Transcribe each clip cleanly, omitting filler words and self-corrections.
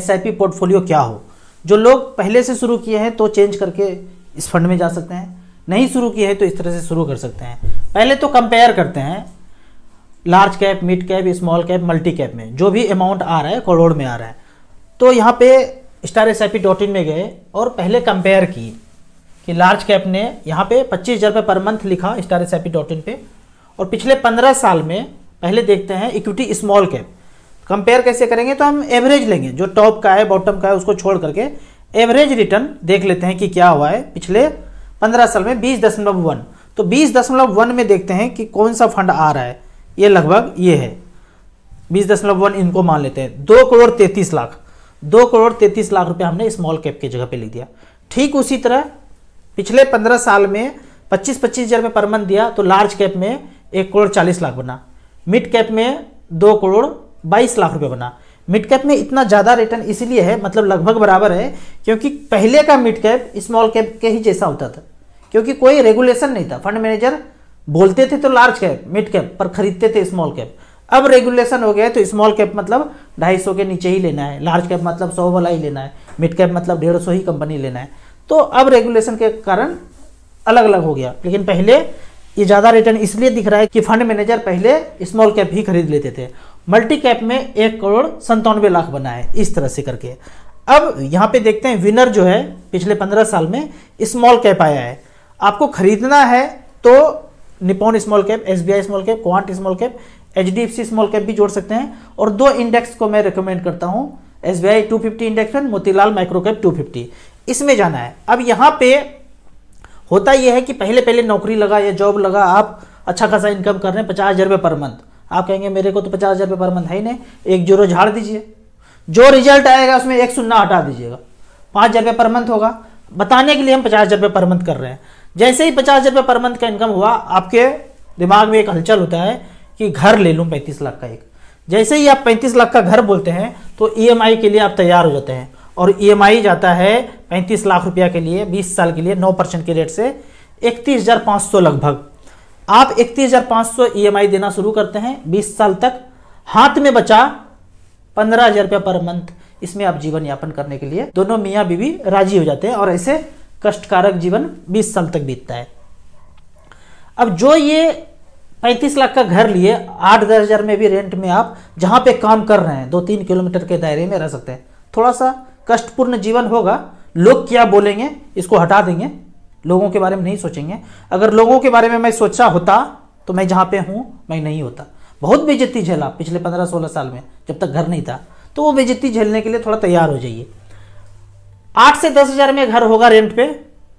SIP portfolio क्या हो। जो लोग पहले से शुरू किए हैं तो चेंज करके इस फंड में जा सकते हैं, नहीं शुरू किए हैं तो इस तरह से शुरू कर सकते हैं। पहले तो कंपेयर करते हैं large cap, mid cap, small cap, multi cap में जो भी अमाउंट आ रहा है करोड़ में आ रहा है। तो यहाँ पे StarSIP.in में गए और पहले कंपेयर की कि लार्ज कैप ने यहाँ पे 25,000 रुपये पर मंथ लिखा StarSIP.in पे, और पिछले 15 साल में पहले देखते हैं इक्विटी स्मॉल कैप। कंपेयर कैसे करेंगे तो हम एवरेज लेंगे, जो टॉप का है बॉटम का है उसको छोड़ करके एवरेज रिटर्न देख लेते हैं कि क्या हुआ है पिछले 15 साल में 20.1। तो 20.1 में देखते हैं कि कौन सा फंड आ रहा है। ये लगभग ये है 20.1, इनको मान लेते हैं 2 करोड़ 33 लाख। 2 करोड़ 33 लाख रुपए हमने स्मॉल कैप की जगह पे लिख दिया। ठीक उसी तरह पिछले 15 साल में 25,000 रुपये पर मंथ दिया तो लार्ज कैप में 1 करोड़ 40 लाख बना, मिड कैप में 2 करोड़ 22 लाख रुपए बना। मिड कैप में इतना ज़्यादा रिटर्न इसलिए है, मतलब लगभग बराबर है, क्योंकि पहले का मिड कैप स्मॉल कैप के ही जैसा होता था, क्योंकि कोई रेगुलेशन नहीं था। फंड मैनेजर बोलते थे तो लार्ज कैप, मिड कैप पर खरीदते थे स्मॉल कैप। अब रेगुलेशन हो गया है तो स्मॉल कैप मतलब 250 के नीचे ही लेना है, लार्ज कैप मतलब 100 वाला ही लेना है, मिड कैप मतलब 150 ही कंपनी लेना है। तो अब रेगुलेशन के कारण अलग अलग हो गया, लेकिन पहले ये ज़्यादा रिटर्न इसलिए दिख रहा है कि फंड मैनेजर पहले स्मॉल कैप ही खरीद लेते थे। मल्टी कैप में 1 करोड़ 97 लाख बना है इस तरह से करके। अब यहाँ पे देखते हैं विनर जो है पिछले 15 साल में स्मॉल कैप आया है। आपको खरीदना है तो Nippon small cap, SBI small cap, quant small cap, HDFC small cap भी जोड़ सकते हैं। और 2 इंडेक्स को मैं रिकमेंड करता हूँ, SBI 250 index fund, Motilal micro cap 250, इसमें जाना है। अब यहाँ पे होता यह है कि पहले नौकरी लगा या जॉब लगा, आप अच्छा खासा इनकम कर रहे हैं 50,000 रुपये पर मंथ। आप कहेंगे मेरे को तो 50,000 रुपये पर मंथ है ही नहीं, 1 जीरो झाड़ दीजिए, जो रिजल्ट आएगा उसमें 1 शून्य हटा दीजिएगा, 5,000 रुपये पर मंथ होगा। बताने के लिए हम 50,000 रुपये पर मंथ कर रहे हैं। जैसे ही 50,000 रुपये पर मंथ का इनकम हुआ, आपके दिमाग में एक हलचल होता है कि घर ले लूँ 35 लाख का एक। जैसे ही आप 35 लाख का घर बोलते हैं तो EMI के लिए आप तैयार हो जाते हैं, और EMI जाता है 35 लाख रुपया के लिए 20 साल के लिए 9% के रेट से 31,500 लगभग। आप 31,500 EMI देना शुरू करते हैं 20 साल तक, हाथ में बचा 15,000 रुपया पर मंथ। इसमें आप जीवन यापन करने के लिए दोनों मियाँ बीवी राजी हो जाते हैं, और ऐसे कष्टकारक जीवन 20 साल तक बीतता है। अब जो ये 35 लाख का घर लिए 8-10 हज़ार में भी रेंट में आप जहां पे काम कर रहे हैं 2-3 किलोमीटर के दायरे में रह सकते हैं। थोड़ा सा कष्टपूर्ण जीवन होगा, लोग क्या बोलेंगे इसको हटा देंगे, लोगों के बारे में नहीं सोचेंगे। अगर लोगों के बारे में मैं सोचा होता तो मैं जहां पे हूं मैं नहीं होता। बहुत बेइज्जती झेला पिछले 15-16 साल में जब तक घर नहीं था, तो वो बेइज्जती झेलने के लिए थोड़ा तैयार हो जाइए। 8 से 10 हज़ार में घर होगा रेंट पे,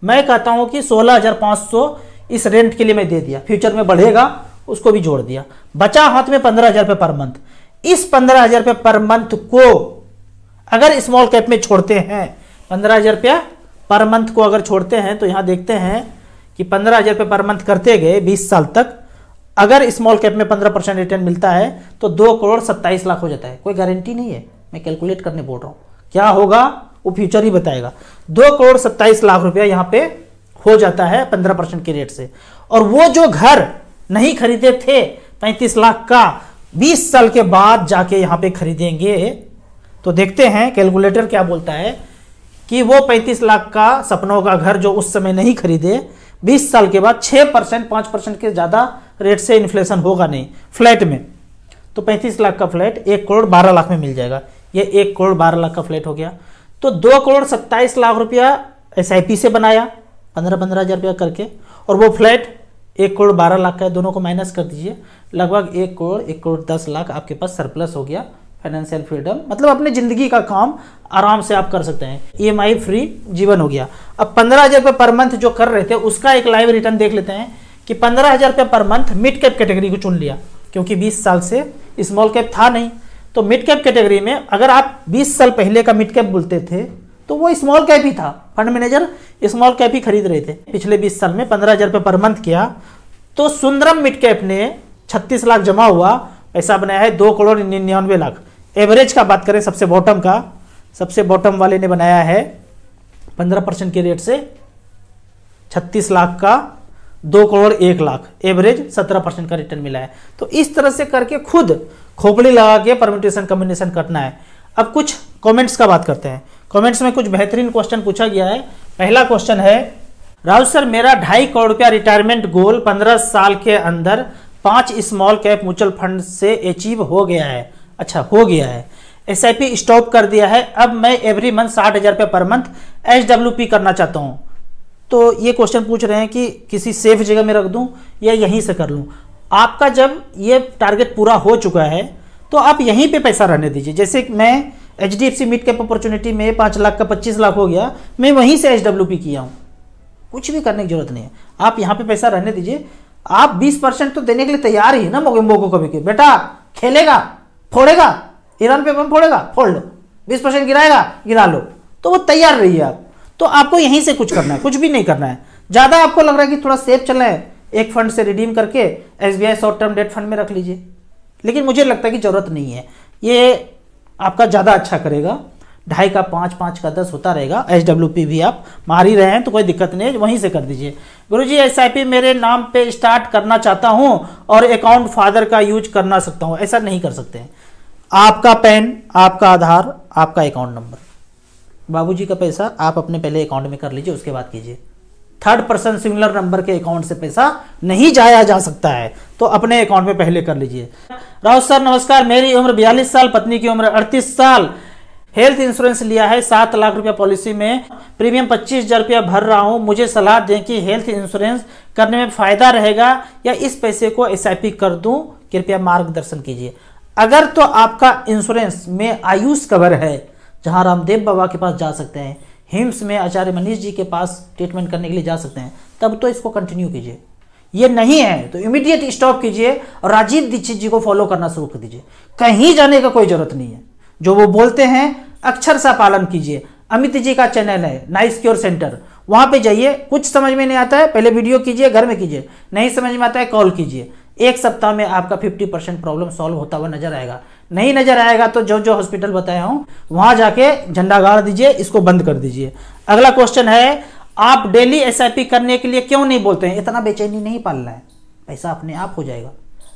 मैं कहता हूं कि 16,500 इस रेंट के लिए मैं दे दिया, फ्यूचर में बढ़ेगा उसको भी जोड़ दिया, बचा हाथ में 15,000 रुपये पर मंथ। इस 15,000 रुपये पर मंथ को अगर स्मॉल कैप में छोड़ते हैं, 15,000 रुपया पर मंथ को अगर छोड़ते हैं तो यहां देखते हैं कि 15,000 रुपये पर मंथ करते गए 20 साल तक, अगर स्मॉल कैप में 15% रिटर्न मिलता है तो 2 करोड़ 27 लाख हो जाता है। कोई गारंटी नहीं है, मैं कैलकुलेट करने बोल रहा हूं, क्या होगा वो फ्यूचर ही बताएगा। 2 करोड़ 27 लाख रुपया यहां पे हो जाता है 15% के रेट से। और वो जो घर नहीं खरीदे थे 35 लाख का, 20 साल के बाद जाके यहां पे खरीदेंगे, तो देखते हैं कैलकुलेटर क्या बोलता है कि वो 35 लाख का सपनों का घर जो उस समय नहीं खरीदे, 20 साल के बाद 6% 5% के ज़्यादा रेट से इन्फ्लेशन होगा नहीं फ्लैट में, तो 35 लाख का फ्लैट 1 करोड़ 12 लाख में मिल जाएगा। ये 1 करोड़ 12 लाख का फ्लैट हो गया। तो 2 करोड़ 27 लाख रुपया SIP से बनाया 15-15 हज़ार रुपया करके, और वो फ्लैट 1 करोड़ 12 लाख का है। दोनों को माइनस कर दीजिए, लगभग 1 करोड़ 10 लाख आपके पास सरप्लस हो गया। फाइनेंशियल फ्रीडम मतलब अपने जिंदगी का काम आराम से आप कर सकते हैं, EMI फ्री जीवन हो गया। अब 15,000 रुपये पर मंथ जो कर रहे थे उसका एक लाइव रिटर्न देख लेते हैं कि 15,000 रुपये per month mid cap category को चुन लिया, क्योंकि 20 साल से स्मॉल कैप था नहीं। तो मिड कैप कैटेगरी में अगर आप 20 साल पहले का मिड कैप बोलते थे तो वो स्मॉल कैप ही था, फंड मैनेजर स्मॉल कैप ही खरीद रहे थे। पिछले 20 साल में 15,000 रुपये पर मंथ किया तो सुंदरम मिड कैप ने 36 लाख जमा हुआ, पैसा बनाया है 2 करोड़ 99 लाख। एवरेज का बात करें सबसे बॉटम का, सबसे बॉटम वाले ने बनाया है 15% के रेट से 36 लाख का 2 करोड़ 1 लाख, एवरेज 17% का रिटर्न मिला है। तो इस तरह से करके खुद खोपड़ी लगा के परम्यूटेशन कम्बिनेशन करना है। अब कुछ कमेंट्स का बात करते हैं। कमेंट्स में कुछ बेहतरीन क्वेश्चन पूछा गया है। पहला क्वेश्चन है, राउत सर मेरा 2.5 करोड़ रुपया रिटायरमेंट गोल 15 साल के अंदर 5 स्मॉल कैप म्यूचुअल फंड से अचीव हो गया है। अच्छा, हो गया है। SIP स्टॉप कर दिया है, अब मैं एवरी मंथ 60,000 रुपये पर मंथ HWP करना चाहता हूँ। तो ये क्वेश्चन पूछ रहे हैं कि किसी सेफ जगह में रख दूं या यहीं से कर लूं। आपका जब ये टारगेट पूरा हो चुका है तो आप यहीं पे पैसा रहने दीजिए। जैसे मैं HDFC मिड कैप अपॉर्चुनिटी में 5 लाख का 25 लाख हो गया, मैं वहीं से HWP किया हूँ। कुछ भी करने की जरूरत नहीं है, आप यहाँ पे पैसा रहने दीजिए। आप 20% तो देने के लिए तैयार ही ना मोगेम्बो को कभी के, बेटा खेलेगा फोड़ेगा, ईरान पे बम फोड़ेगा फोड़ लो, 20% गिराएगा गिरा लो, तो वो तैयार रहिए आप। तो आपको यहीं से कुछ करना है, कुछ भी नहीं करना है। ज़्यादा आपको लग रहा है कि थोड़ा सेफ चल रहा है, एक फंड से रिडीम करके SBI short term debt fund में रख लीजिए। लेकिन मुझे लगता है कि ज़रूरत नहीं है, ये आपका ज़्यादा अच्छा करेगा। 2.5 का 5, 5 का 10 होता रहेगा। HWP भी आप मार ही रहे हैं तो कोई दिक्कत नहीं है, वहीं से कर दीजिए। गुरुजी SIP मेरे नाम पे स्टार्ट करना चाहता हूँ और अकाउंट फादर का यूज करना सकता हूँ। ऐसा नहीं कर सकते हैं। आपका पैन, आपका आधार, आपका अकाउंट नंबर, बाबूजी का पैसा आप अपने पहले अकाउंट में कर लीजिए, उसके बाद कीजिए। थर्ड पर्सन सिमिलर नंबर के अकाउंट से पैसा नहीं जाया जा सकता है, तो अपने अकाउंट में पहले कर लीजिए। राउत सर नमस्कार, मेरी उम्र 42 साल, पत्नी की उम्र 38 साल। हेल्थ इंश्योरेंस लिया है 7 लाख रुपया पॉलिसी में, प्रीमियम 25,000 रुपया भर रहा हूं। मुझे सलाह दें कि हेल्थ इंश्योरेंस करने में फायदा रहेगा या इस पैसे को SIP कर दूं, कृपया मार्गदर्शन कीजिए। अगर तो आपका इंश्योरेंस में आयुष कवर है, जहां रामदेव बाबा के पास जा सकते हैं, हिम्स में आचार्य मनीष जी के पास ट्रीटमेंट करने के लिए जा सकते हैं, तब तो इसको कंटिन्यू कीजिए। ये नहीं है तो इमीडिएट स्टॉप कीजिए और राजीव दीक्षित जी को फॉलो करना शुरू कर दीजिए। कहीं जाने का कोई जरूरत नहीं है, जो वो बोलते हैं अक्षर सा पालन कीजिए। अमित जी का चैनल है नाइस क्योर सेंटर, वहां पे जाइए। कुछ समझ में नहीं आता है, पहले वीडियो कीजिए, घर में कीजिए, नहीं समझ में आता है कॉल कीजिए। 1 सप्ताह में आपका 50% प्रॉब्लम सॉल्व होता हुआ नजर आएगा। नहीं नजर आएगा तो जो जो हॉस्पिटल बताया हूं वहां जाके झंडा गाड़ दीजिए, इसको बंद कर दीजिए। अगला क्वेश्चन है, आप डेली SIP करने के लिए क्यों नहीं बोलते हैं? इतना बेचैनी नहीं पालना है, पैसा अपने आप हो जाएगा।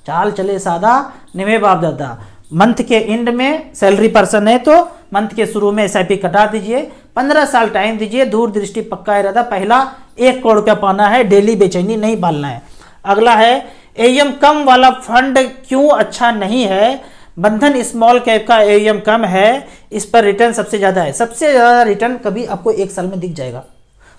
चाल चले सादा निमे बाप दादा। मंथ के एंड में सैलरी पर्सन है तो मंथ के शुरू में SIP कटा दीजिए। 15 साल टाइम दीजिए, दूरदृष्टि पक्का इरादा, पहला 1 करोड़ रुपया पाना है, डेली बेचैनी नहीं पालना है। अगला है, AUM कम वाला फंड क्यों अच्छा नहीं है? बंधन स्मॉल कैप का AUM कम है, इस पर रिटर्न सबसे ज्यादा है। सबसे ज्यादा रिटर्न कभी आपको 1 साल में दिख जाएगा।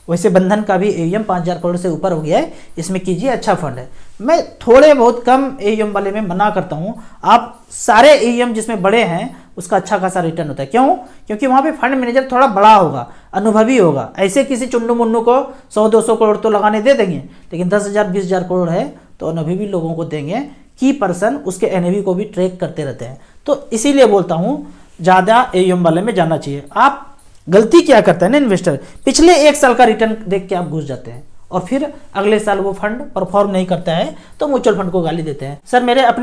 वैसे बंधन का भी AUM 5,000 करोड़ से ऊपर हो गया है, इसमें कीजिए, अच्छा फंड है। मैं थोड़े बहुत कम AUM वाले में मना करता हूं। आप सारे AUM जिसमें बड़े हैं उसका अच्छा खासा रिटर्न होता है। क्यों? क्योंकि वहां पे फंड मैनेजर थोड़ा बड़ा होगा, अनुभवी होगा। ऐसे किसी चुन्नू मुन्नू को 100-200 करोड़ तो लगाने दे देंगे, लेकिन 10,000-20,000 करोड़ है तो अनुभवी लोगों को देंगे। की पर्सन उसके NAV को भी ट्रैक करते रहते हैं। तो इसीलिए बोलता हूं ज्यादा AUM वाले में जाना चाहिए। आप गलती क्या करते हैं ना इन्वेस्टर, पिछले 1 साल का रिटर्न देख के आप घुस जाते हैं और फिर अगले साल वो फंड परफॉर्म नहीं करता है तो म्यूचुअल फंड को गाली देते हैं। सर मेरे अपने